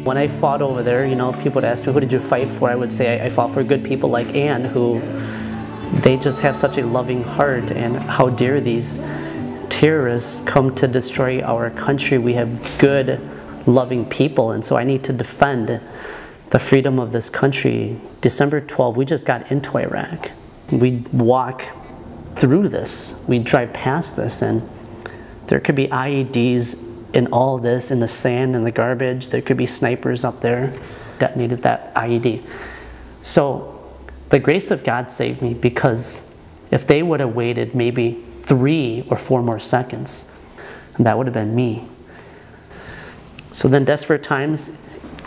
When I fought over there, people would ask me, who did you fight for? I would say I fought for good people like Anne, who they just have such a loving heart, and how dare these terrorists come to destroy our country. We have good, loving people, and so I need to defend the freedom of this country. December 12th, we just got into Iraq. We walk through this, we drive past this, and there could be IEDs in all this, in the sand and the garbage. There could be snipers up there, detonated that IED. So the grace of God saved me, because if they would have waited maybe 3 or 4 more seconds, that would have been me. So then desperate times,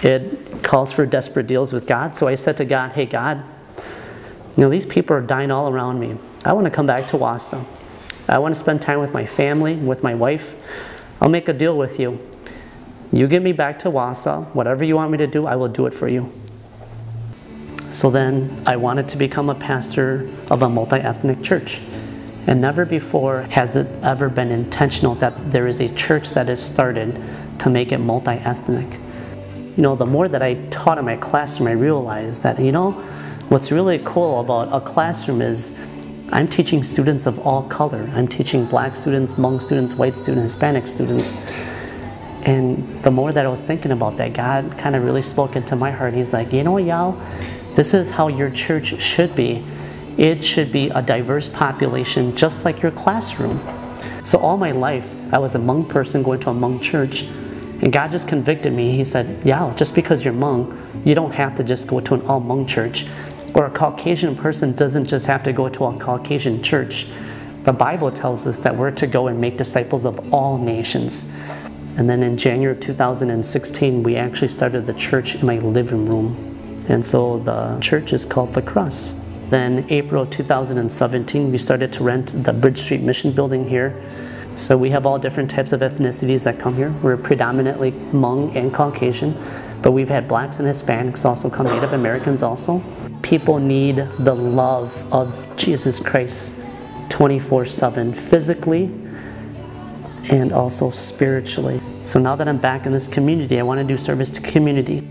it calls for desperate deals with God. So I said to God, hey God, these people are dying all around me. I want to come back to Wausau. I want to spend time with my family, with my wife. I'll make a deal with you. You get me back to Wausau. Whatever you want me to do, I will do it for you. So then I wanted to become a pastor of a multi-ethnic church. And never before has it ever been intentional that there is a church that is started to make it multi-ethnic. The more that I taught in my classroom, I realized that, what's really cool about a classroom is I'm teaching students of all color. I'm teaching black students, Hmong students, white students, Hispanic students. And the more that I was thinking about that, God kind of really spoke into my heart. He's like, Yao, this is how your church should be. It should be a diverse population, just like your classroom. So all my life, I was a Hmong person going to a Hmong church. And God just convicted me. He said, Yao, just because you're Hmong, you don't have to just go to an all Hmong church. Or a Caucasian person doesn't just have to go to a Caucasian church. The Bible tells us that we're to go and make disciples of all nations. And then in January of 2016, we actually started the church in my living room. And so the church is called The Cross. Then April 2017, we started to rent the Bridge Street Mission building here. So we have all different types of ethnicities that come here. We're predominantly Hmong and Caucasian, but we've had blacks and Hispanics also come, Native Americans also. People need the love of Jesus Christ 24/7, physically and also spiritually. So now that I'm back in this community, I want to do service to community.